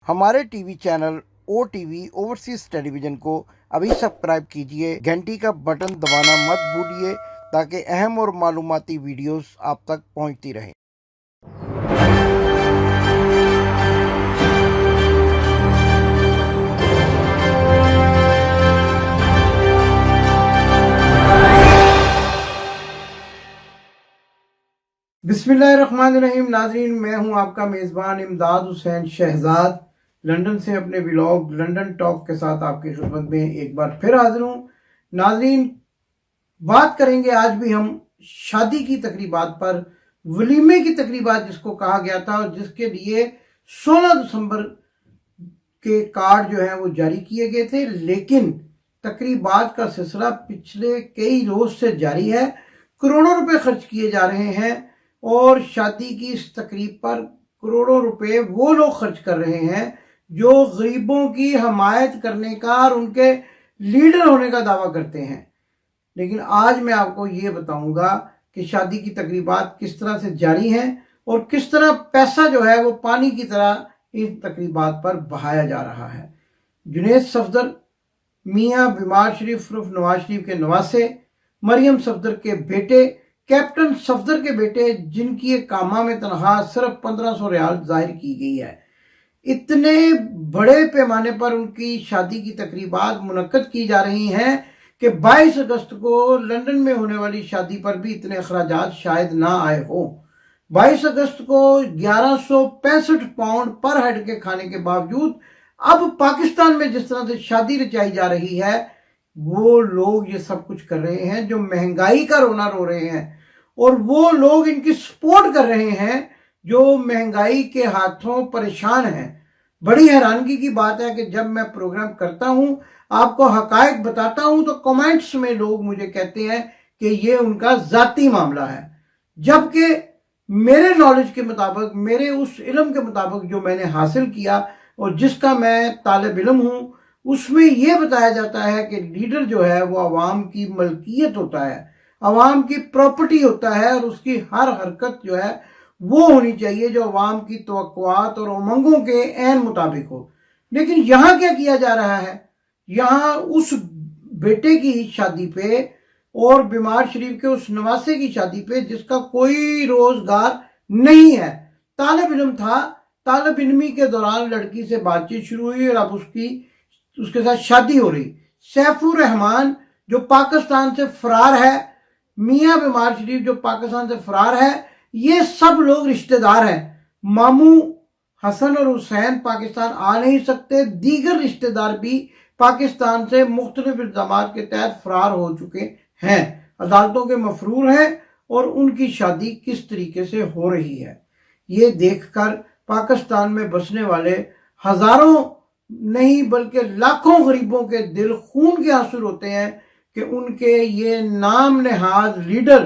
हमारे TV channel OTV overseas television को अभी सब्सक्राइब कीजिए, घंटी का बटन दबाना मत भूलिए ताकि अहम और मालूमाती वीडियोस आप तक पहुंचती रहें। बिस्मिल्लाहिर्रहमानिर्रहीम। नाज़रीन, मैं हूं आपका मेज़बान इमदाद हुसैन शहजाद, लंदन से अपने व्लॉग लंदन टॉक के साथ आपकी खिदमत में एक बार फिर हाजिर हूं। नाज़रीन, बात करेंगे आज भी हम शादी की तकरीबात पर, वलीमे की तकरीबात जिसको कहा गया था और जिसके लिए 16 दिसंबर के कार्ड जो है वो जारी किए गए थे, लेकिन तकरीबात का सिलसिला पिछले कई रोज से जारी है। करोड़ों रुपए खर्च किए जा रहे हैं और शादी की इस तकरीब पर करोड़ों रुपए वो लोग खर्च कर रहे हैं जो गरीबों की हमायत करने का और उनके लीडर होने का दावा करते हैं। लेकिन आज मैं आपको ये बताऊंगा कि शादी की तकरीबात किस तरह से जारी हैं और किस तरह पैसा जो है वो पानी की तरह इन तकरीबात पर बहाया जा रहा है। जुनैद सफदर मियाँ बीमार शरीफ उर्फ नवाज शरीफ के नवासे, मरियम सफदर के बेटे, कैप्टन सफदर के बेटे, जिनकी एक कामा में तनख्वाह सिर्फ 1500 रियाल जाहिर की गई है, इतने बड़े पैमाने पर उनकी शादी की तकरीबात मुनक्कद की जा रही हैं कि 22 अगस्त को लंदन में होने वाली शादी पर भी इतने अखराजात शायद ना आए हो। 22 अगस्त को 1165 पाउंड पर हेड के खाने के बावजूद अब पाकिस्तान में जिस तरह से शादी रचाई जा रही है, वो लोग ये सब कुछ कर रहे हैं जो महंगाई का रोना रो रहे हैं, और वो लोग इनकी सपोर्ट कर रहे हैं जो महंगाई के हाथों परेशान हैं। बड़ी हैरानगी की बात है कि जब मैं प्रोग्राम करता हूं, आपको हकायक बताता हूं, तो कमेंट्स में लोग मुझे कहते हैं कि ये उनका जाती मामला है, जबकि मेरे नॉलेज के मुताबिक, मेरे उस इल्म के मुताबिक जो मैंने हासिल किया और जिसका मैं तालिब इल्म हूं, उसमें यह बताया जाता है कि लीडर जो है वो अवाम की मलकियत होता है, अवाम की प्रॉपर्टी होता है, और उसकी हर हरकत जो है वो होनी चाहिए जो अवाम की तवक्कुआत और उमंगों के ऐन मुताबिक हो। लेकिन यहाँ क्या किया जा रहा है? यहाँ उस बेटे की शादी पे और बीमार शरीफ के उस नवासे की शादी पे जिसका कोई रोजगार नहीं है, तालिब इल्म था, तालिब इल्मी के दौरान लड़की से बातचीत शुरू हुई और अब उसके साथ शादी हो रही। सैफुर रहमान जो पाकिस्तान से फरार है, मियाँ बीमार शरीफ जो पाकिस्तान से फरार है, ये सब लोग रिश्तेदार हैं। मामू हसन और हुसैन पाकिस्तान आ नहीं सकते, दीगर रिश्तेदार भी पाकिस्तान से मुख्तलिफ इल्जामात के तहत फरार हो चुके हैं, अदालतों के मफरूर हैं, और उनकी शादी किस तरीके से हो रही है ये देखकर पाकिस्तान में बसने वाले हजारों नहीं बल्कि लाखों गरीबों के दिल खून के आंसू होते हैं कि उनके ये नाम नहाद लीडर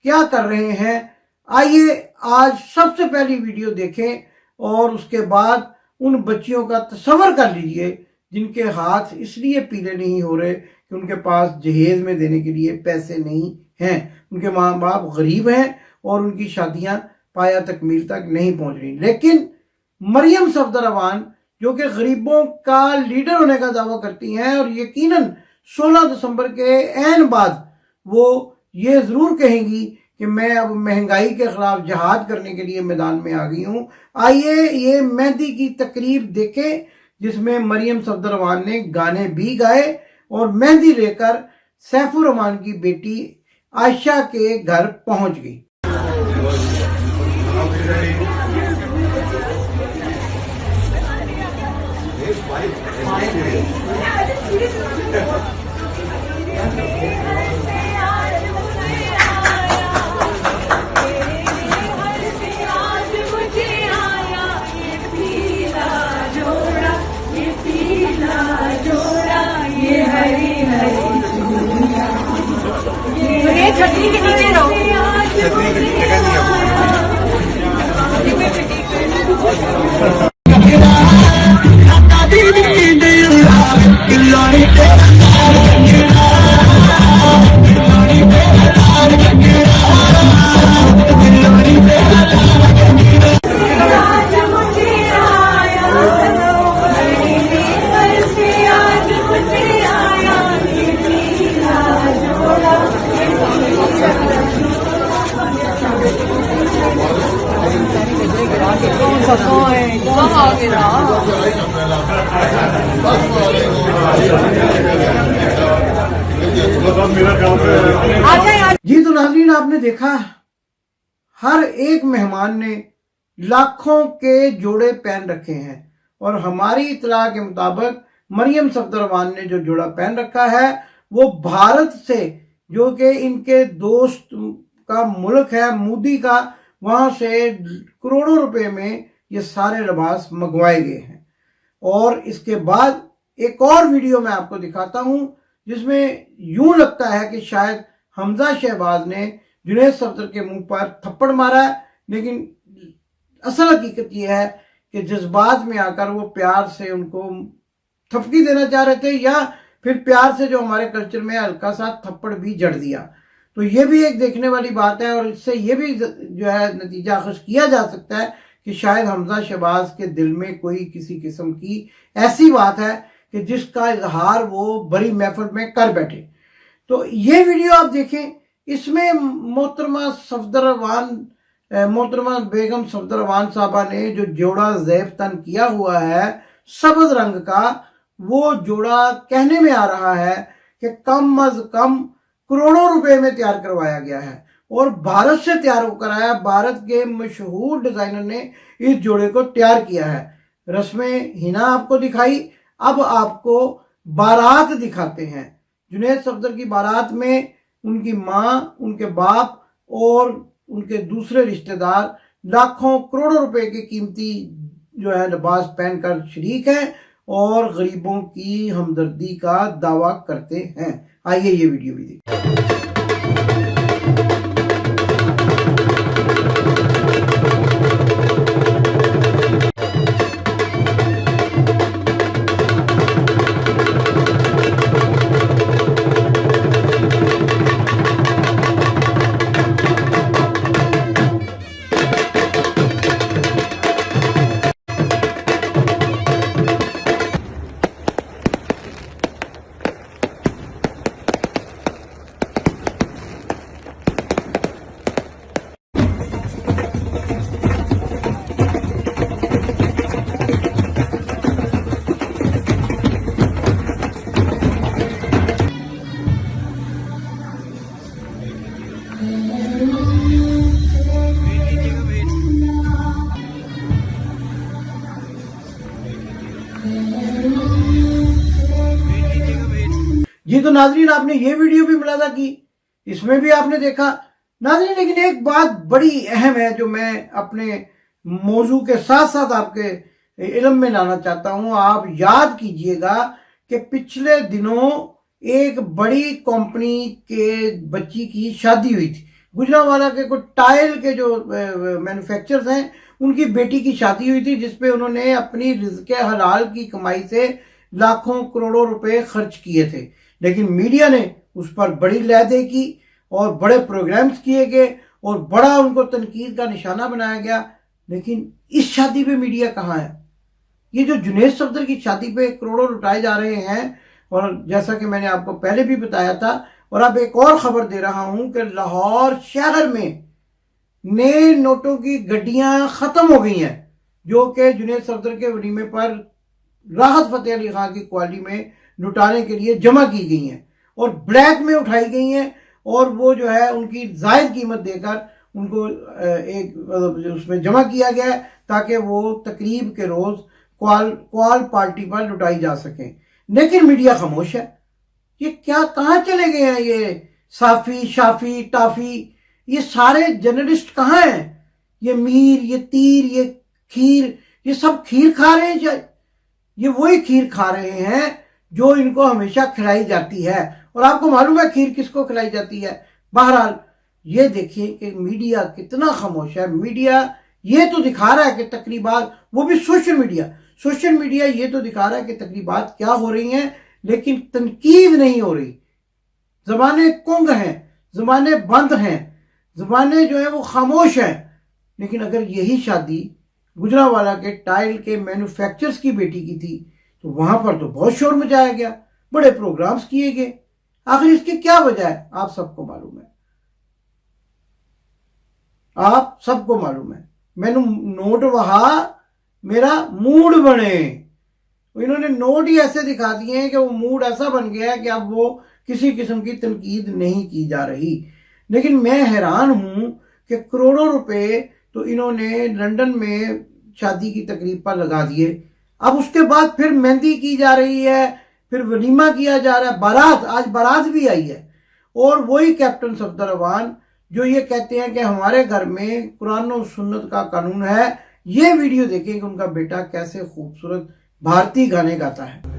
क्या कर रहे हैं। आइए आज सबसे पहली वीडियो देखें और उसके बाद उन बच्चियों का तस्वर कर लीजिए जिनके हाथ इसलिए पीले नहीं हो रहे कि उनके पास जहेज में देने के लिए पैसे नहीं हैं, उनके माँ बाप गरीब हैं और उनकी शादियां पाया तकमील तक नहीं पहुंच रही। लेकिन मरियम सफदर अवान जो कि गरीबों का लीडर होने का दावा करती हैं और यकीनन 16 दिसंबर के ऐन बाद वो ये जरूर कहेंगी कि मैं अब महंगाई के खिलाफ जहाद करने के लिए मैदान में आ गई हूं। आइए ये मेहंदी की तकरीब देखें जिसमें मरियम सफदर अवान ने गाने भी गाए और मेहंदी लेकर सैफुर रहमान की बेटी आयशा के घर पहुंच गई। छतरी के नीचे रहो, छतरी की जगह नहीं जी तो नाज़रीन, आपने देखा हर एक मेहमान ने लाखों के जोड़े पहन रखे हैं और हमारी इत्तला के मुताबिक मरियम सफदरवान ने जो जोड़ा पहन रखा है वो भारत से, जो कि इनके दोस्त का मुल्क है मोदी का, वहां से करोड़ों रुपए में ये सारे लिबास मंगवाए गए हैं। और इसके बाद एक और वीडियो मैं आपको दिखाता हूं जिसमें यूं लगता है कि शायद हमजा शहबाज ने जुनैद सफदर के मुंह पर थप्पड़ मारा है, लेकिन असल हकीकत यह है कि जज्बात में आकर वो प्यार से उनको थपकी देना चाह रहे थे, या फिर प्यार से जो हमारे कल्चर में हल्का सा थप्पड़ भी जड़ दिया। तो ये भी एक देखने वाली बात है और इससे ये भी जो है नतीजा अखज़ किया जा सकता है कि शायद हमजा शहबाज के दिल में कोई किसी किस्म की ऐसी बात है कि जिसका इजहार वो बड़ी महफिल में कर बैठे। तो ये वीडियो आप देखें, इसमें मोहतरमा बेगम सफदरवान साहबा ने जो जोड़ा ज़ेब तन किया हुआ है सब्ज़ रंग का, वो जोड़ा कहने में आ रहा है कि कम अज कम करोड़ों रुपए में तैयार करवाया गया है और भारत से तैयार होकर आया। भारत के मशहूर डिजाइनर ने इस जोड़े को तैयार किया है। रस्में हिना आपको दिखाई, अब आपको बारात दिखाते हैं। जुनैद सफदर की बारात में उनकी माँ, उनके बाप और उनके दूसरे रिश्तेदार लाखों करोड़ों रुपए के कीमती जो है लिबास पहनकर शरीक हैं और गरीबों की हमदर्दी का दावा करते हैं। आइए ये वीडियो भी देखिए। जी तो नाजरीन, आपने ये वीडियो भी मुलाजा की, इसमें भी आपने देखा नाजरीन। लेकिन एक बात बड़ी अहम है जो मैं अपने मौजू के साथ साथ आपके इल्म में लाना चाहता हूं। आप याद कीजिएगा कि पिछले दिनों एक बड़ी कंपनी के बच्ची की शादी हुई थी। गुजरांवाला के कुछ टाइल के जो मैन्युफैक्चरर्स हैं उनकी बेटी की शादी हुई थी, जिसपे उन्होंने अपनी रिज़्क़ हलाल की कमाई से लाखों करोड़ों रुपए खर्च किए थे। लेकिन मीडिया ने उस पर बड़ी लहदे की और बड़े प्रोग्राम्स किए गए और बड़ा उनको तनकीद का निशाना बनाया गया। लेकिन इस शादी पे मीडिया कहाँ है? ये जो जुनैद सफदर की शादी पे करोड़ों लुटाए जा रहे हैं, और जैसा कि मैंने आपको पहले भी बताया था और अब एक और खबर दे रहा हूं कि लाहौर शहर में नए नोटों की गड्डियां खत्म हो गई हैं, जो कि जुनैद सफदर के वलीमे पर राहत फतेह अली खान की क्वालिटी में लुटाने के लिए जमा की गई हैं और ब्लैक में उठाई गई हैं, और वो जो है उनकी जायद कीमत देकर उनको एक उसमें जमा किया गया है ताकि वो तकरीब के रोज क्वाल पार्टी पर लुटाई जा सकें। लेकिन मीडिया खामोश है। ये क्या, कहाँ चले गए हैं ये साफी, शाफी, टाफी, ये सारे जर्नलिस्ट कहाँ हैं? ये मीर, ये तीर, ये खीर, ये सब खीर खा रहे हैं। ये वही खीर खा रहे हैं जो इनको हमेशा खिलाई जाती है। और आपको मालूम है खीर किसको खिलाई जाती है? बहरहाल ये देखिए कि मीडिया कितना खामोश है। मीडिया ये तो दिखा रहा है कि तकरीबात, वो भी सोशल मीडिया ये तो दिखा रहा है कि तकरीबात क्या हो रही हैं, लेकिन तनकीद नहीं हो रही। जबानें कुंग हैं, जबानें बंद हैं, जबानें जो है वो खामोश हैं। लेकिन अगर यही शादी गुजरांवाला के टाइल के मैन्युफैक्चरर्स की बेटी की थी तो वहां पर तो बहुत शोर मचाया गया, बड़े प्रोग्राम्स किए गए। आखिर इसकी क्या वजह है? आप सबको मालूम है। मैनू नोट वहा मेरा मूड बने। इन्होंने नोट ही ऐसे दिखा दिए हैं कि वो मूड ऐसा बन गया है कि अब वो किसी किस्म की तनकीद नहीं की जा रही। लेकिन मैं हैरान हूं कि करोड़ों रुपए तो इन्होंने लंदन में शादी की तकरीब पर लगा दिए, अब उसके बाद फिर मेहंदी की जा रही है, फिर वलीमा किया जा रहा है, बारात, आज बारात भी आई है। और वही कैप्टन सफदर अवान जो ये कहते हैं कि हमारे घर में कुरान और सुन्नत का कानून है। ये वीडियो देखें कि उनका बेटा कैसे खूबसूरत भारतीय गाने गाता है।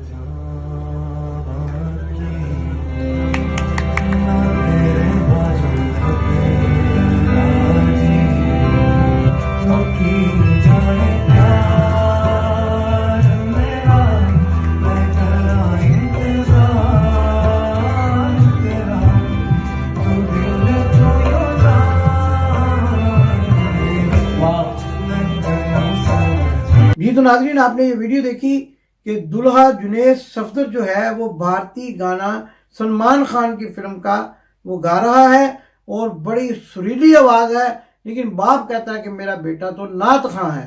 जी तो नाज़रीन, आपने ये वीडियो देखी कि दुल्हा जुनैद सफदर जो है वो भारतीय गाना सलमान खान की फिल्म का वो गा रहा है और बड़ी सुरीली आवाज़ है। लेकिन बाप कहता है कि मेरा बेटा तो नात खां है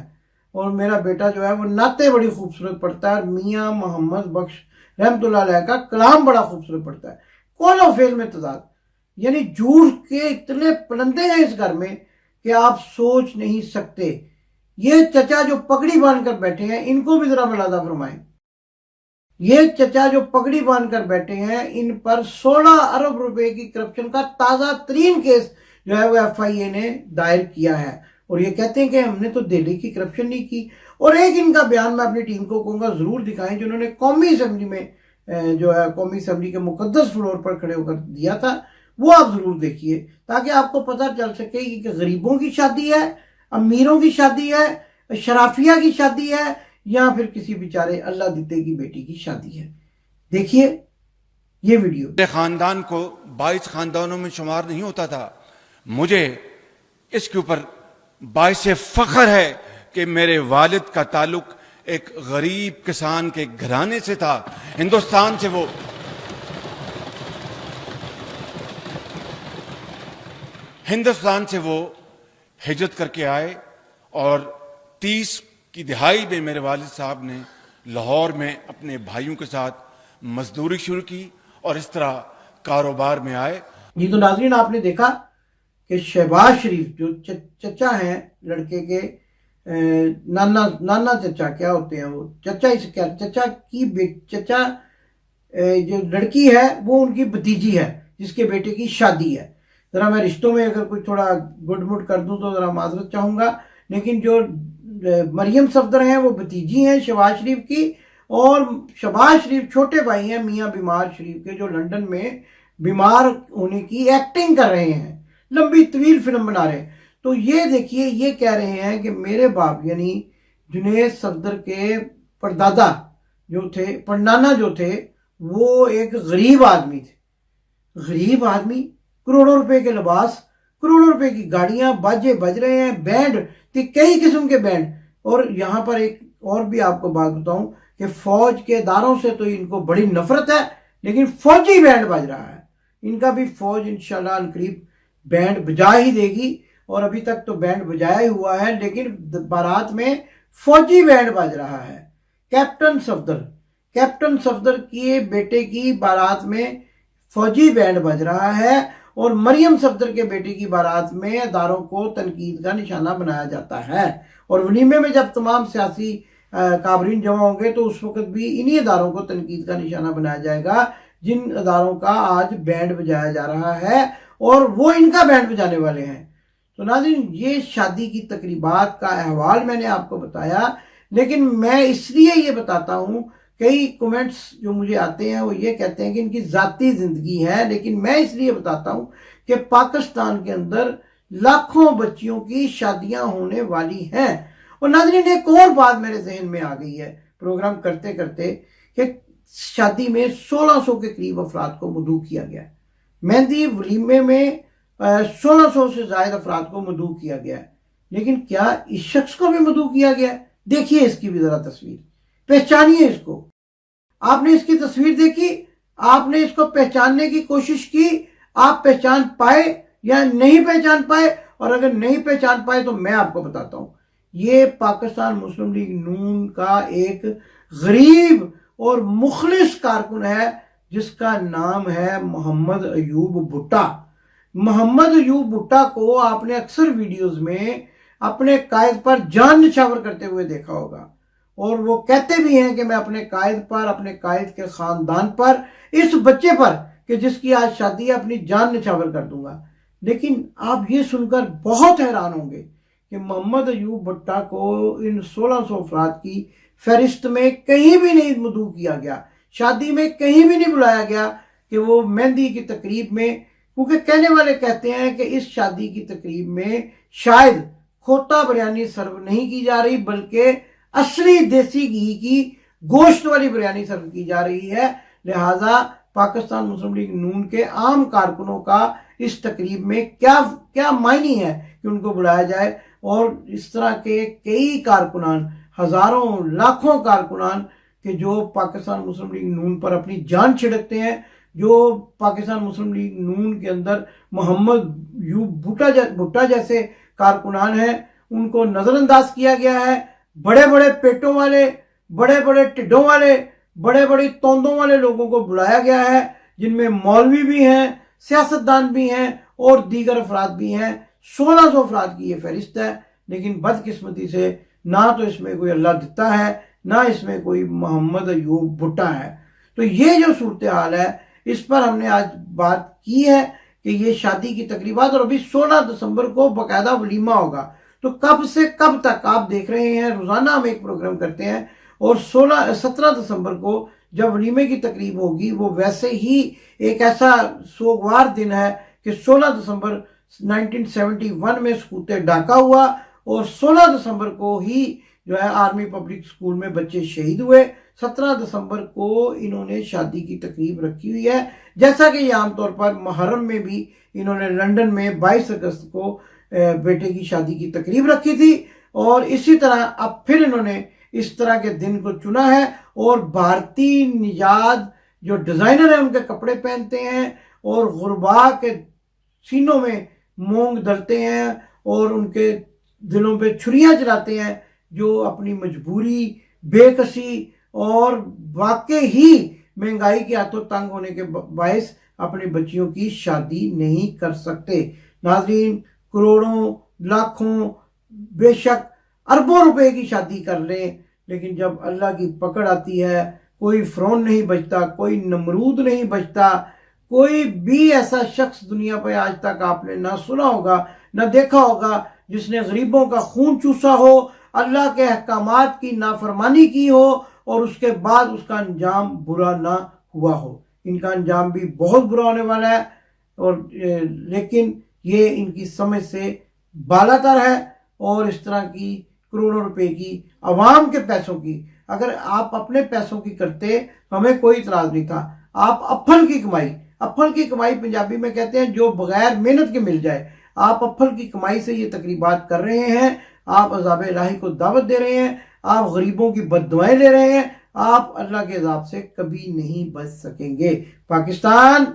और मेरा बेटा जो है वो नाते बड़ी खूबसूरत पढ़ता है। मियाँ मोहम्मद बख्श रहमतुल्लाह अलैह का कलाम बड़ा खूबसूरत पढ़ता है। कौन फेल में तजाद, यानी झूठ के इतने पलंदे हैं इस घर में कि आप सोच नहीं सकते। ये चचा जो पगड़ी बांध कर बैठे हैं, इनको भी जरा मुलाजा फरमाएं। ये चचा जो पगड़ी बांध कर बैठे हैं, इन पर 16 अरब रुपए की करप्शन का ताजा तरीन केस जो है वो FIA ने दायर किया है। और ये कहते हैं कि हमने तो दिल्ली की करप्शन नहीं की। और एक इनका बयान मैं अपनी टीम को कहूंगा जरूर दिखाएं, जिन्होंने कौमी असेंबली में जो है कौमी असेंबली के मुकद्दस फ्लोर पर खड़े होकर दिया था, वो आप जरूर देखिए ताकि आपको पता चल सके कि गरीबों की शादी है, अमीरों की शादी है, शराफिया की शादी है, या फिर किसी बेचारे अल्लाह दिते की बेटी की शादी है। देखिए ये वीडियो। मेरे खानदान को 22 खानदानों में शुमार नहीं होता था। मुझे इसके ऊपर बाइस फख्र है कि मेरे वालिद का ताल्लुक एक गरीब किसान के घराने से था। हिंदुस्तान से वो हिजरत करके आए और 30 की दिहाई में मेरे वालिद साहब ने लाहौर में अपने भाइयों के साथ मजदूरी शुरू की और इस तरह कारोबार में आए। जी तो नाज़रीन, आपने देखा कि शहबाज शरीफ जो चचा हैं लड़के के, नाना चचा क्या होते हैं वो, चचा जो लड़की है वो उनकी भतीजी है जिसके बेटे की शादी है। ज़रा मैं रिश्तों में अगर कोई थोड़ा गुडमुड कर दूं तो ज़रा माजरत चाहूँगा, लेकिन जो मरियम सफदर हैं वो भतीजी हैं शहबाज शरीफ की, और शहबाज शरीफ छोटे भाई हैं मियाँ बीमार शरीफ के, जो लंदन में बीमार होने की एक्टिंग कर रहे हैं, लंबी तवील फिल्म बना रहे हैं। तो ये देखिए, ये कह रहे हैं कि मेरे बाप यानी जुनैद सफदर के परदादा जो थे, परनाना जो थे, वो एक गरीब आदमी थे। गरीब आदमी, करोड़ों रुपए के लिबास, करोड़ों रुपए की गाड़ियां, बाजे बज रहे हैं, बैंड, कई किस्म के बैंड। और यहाँ पर एक और भी आपको बात बताऊं कि फौज के इदारों से तो इनको बड़ी नफरत है, लेकिन फौजी बैंड बज रहा है। इनका भी फौज इंशाल्लाह करीब बैंड बजा ही देगी, और अभी तक तो बैंड बजाया ही हुआ है, लेकिन बारात में फौजी बैंड बज रहा है। कैप्टन सफदर के बेटे की बारात में फौजी बैंड बज रहा है, और मरियम सफदर के बेटे की बारात में इदारों को तनकीद का निशाना बनाया जाता है। और वलीमे में जब तमाम सियासी काबरीन जमा होंगे तो उस वक्त भी इन्हीं इदारों को तनकीद का निशाना बनाया जाएगा जिन इदारों का आज बैंड बजाया जा रहा है, और वो इनका बैंड बजाने वाले हैं। तो नाज़रीन, ये शादी की तकरीबात का अहवाल मैंने आपको बताया, लेकिन मैं इसलिए ये बताता हूँ, कई कमेंट्स जो मुझे आते हैं वो ये कहते हैं कि इनकी ज़ाती ज़िंदगी है, लेकिन मैं इसलिए बताता हूँ कि पाकिस्तान के अंदर लाखों बच्चियों की शादियां होने वाली हैं। और नाज़रीन, एक और बात मेरे जहन में आ गई है प्रोग्राम करते करते कि शादी में 1600 के करीब अफराद को मदऊ किया गया है। मेहंदी वलीमे में 1600 से ज़ायद अफराद को मदऊ किया गया है, लेकिन क्या इस शख्स को भी मदऊ किया गया है? देखिए इसकी भी ज़रा तस्वीर, पहचानिए इसको। आपने इसकी तस्वीर देखी, आपने इसको पहचानने की कोशिश की, आप पहचान पाए या नहीं पहचान पाए? और अगर नहीं पहचान पाए तो मैं आपको बताता हूं, یہ پاکستان مسلم لیگ نون کا ایک غریب اور مخلص کارکن ہے جس کا نام ہے محمد ایوب بھٹا۔ محمد ایوب بھٹا کو آپ نے اکثر ویڈیوز میں اپنے قائد پر جان نچھاور کرتے ہوئے دیکھا ہوگا، اور وہ کہتے بھی ہیں کہ میں اپنے قائد پر، اپنے قائد کے خاندان پر، اس بچے پر کہ جس کی آج شادی ہے، اپنی جان نچھاور کر دوں گا۔ لیکن آپ یہ سن کر بہت حیران ہوں گے کہ محمد ایوب بھٹا کو ان 1600 افراد کی فہرست میں کہیں بھی نہیں مدعو کیا گیا، شادی میں کہیں بھی نہیں بلایا گیا کہ وہ مہندی کی تقریب میں، کیونکہ کہنے والے کہتے ہیں کہ اس شادی کی تقریب میں شاید کھوٹا بریانی سرو نہیں کی جا رہی بلکہ اصلی دیسی گھی کی گوشت والی بریانی سرو کی جا رہی ہے، لہٰذا پاکستان مسلم لیگ نون کے عام کارکنوں کا اس تقریب میں کیا معنی ہے کہ ان کو بلایا جائے، اور اس طرح کے کئی کارکنان، ہزاروں لاکھوں کارکنان کہ جو پاکستان مسلم لیگ نون پر اپنی جان چھڑکتے ہیں، جو پاکستان مسلم لیگ نون کے اندر محمد ایوب بھٹا جیسے کارکنان ہیں، ان کو نظر انداز کیا گیا ہے۔ بڑے بڑے پیٹوں والے، بڑے بڑے ٹڈوں والے، بڑے بڑی توندوں والے لوگوں کو بلایا گیا ہے، جن میں مولوی بھی ہیں، سیاستدان بھی ہیں اور دیگر افراد بھی ہیں۔ 1600 افراد کی یہ فہرست ہے، لیکن بدقسمتی سے نہ تو اس میں کوئی اللہ دیتا ہے، نہ اس میں کوئی محمد ایوب بھٹا ہے۔ تو یہ جو صورتحال ہے، اس پر ہم نے آج بات کی ہے کہ یہ شادی کی تقریبات، اور ابھی 16 دسمبر کو باقاعدہ ولیمہ ہوگا۔ تو کب سے کب تک آپ دیکھ رہے ہیں، روزانہ ہم ایک پروگرام کرتے ہیں، اور 17 دسمبر کو جب ولیمے کی تقریب ہوگی، وہ ویسے ہی ایک ایسا سوگوار دن ہے کہ 16 دسمبر 1971 میں سقوط ڈھاکہ ہوا، اور 16 دسمبر کو ہی جو ہے آرمی پبلک سکول میں بچے شہید ہوئے۔ 17 دسمبر کو انہوں نے شادی کی تقریب رکھی ہوئی ہے، جیسا کہ یہ عام طور پر محرم میں بھی انہوں نے لندن میں 22 اگست کو بیٹے کی شادی کی تقریب رکھی تھی، اور اسی طرح اب پھر انہوں نے اس طرح کے دن کو چنا ہے، اور بھارتی نژاد جو ڈیزائنر ہیں ان کے کپڑے پہنتے ہیں، اور غربا کے سینوں میں مونگ ڈلتے ہیں، اور ان کے دلوں پہ چھریاں چلاتے ہیں، جو اپنی مجبوری، بے کسی اور واقع ہی مہنگائی کے ہاتھوں تنگ ہونے کے باعث اپنی بچیوں کی شادی نہیں کر سکتے۔ ناظرین، کروڑوں، لاکھوں، بے شک اربوں روپے کی شادی کر لیں، لیکن جب اللہ کی پکڑ آتی ہے، کوئی فرعون نہیں بچتا، کوئی نمرود نہیں بچتا، کوئی بھی ایسا شخص دنیا پہ آج تک آپ نے نہ سنا ہوگا، نہ دیکھا ہوگا، جس نے غریبوں کا خون چوسا ہو، اللہ کے احکامات کی نافرمانی کی ہو، اور اس کے بعد اس کا انجام برا نہ ہوا ہو۔ ان کا انجام بھی بہت برا ہونے والا ہے، اور لیکن یہ ان کی سمجھ سے بالاتر ہے، اور اس طرح کی کروڑوں روپے کی عوام کے پیسوں کی، اگر آپ اپنے پیسوں کی کرتے ہمیں کوئی اعتراض نہیں تھا۔ آپ اپھل کی کمائی پنجابی میں کہتے ہیں جو بغیر محنت کے مل جائے، آپ اپھل کی کمائی سے یہ تقریبات کر رہے ہیں، آپ عذاب الہی کو دعوت دے رہے ہیں، آپ غریبوں کی بد دعائیں لے رہے ہیں، آپ اللہ کے عذاب سے کبھی نہیں بچ سکیں گے۔ پاکستان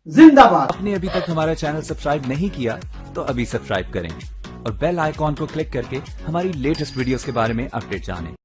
زندہ باد۔ آپ نے ابھی تک ہمارا چینل سبسکرائب نہیں کیا تو ابھی سبسکرائب کریں، اور بیل آئیکن کو کلک کر کے ہماری لیٹسٹ ویڈیوز کے بارے میں اپڈیٹ جانیں۔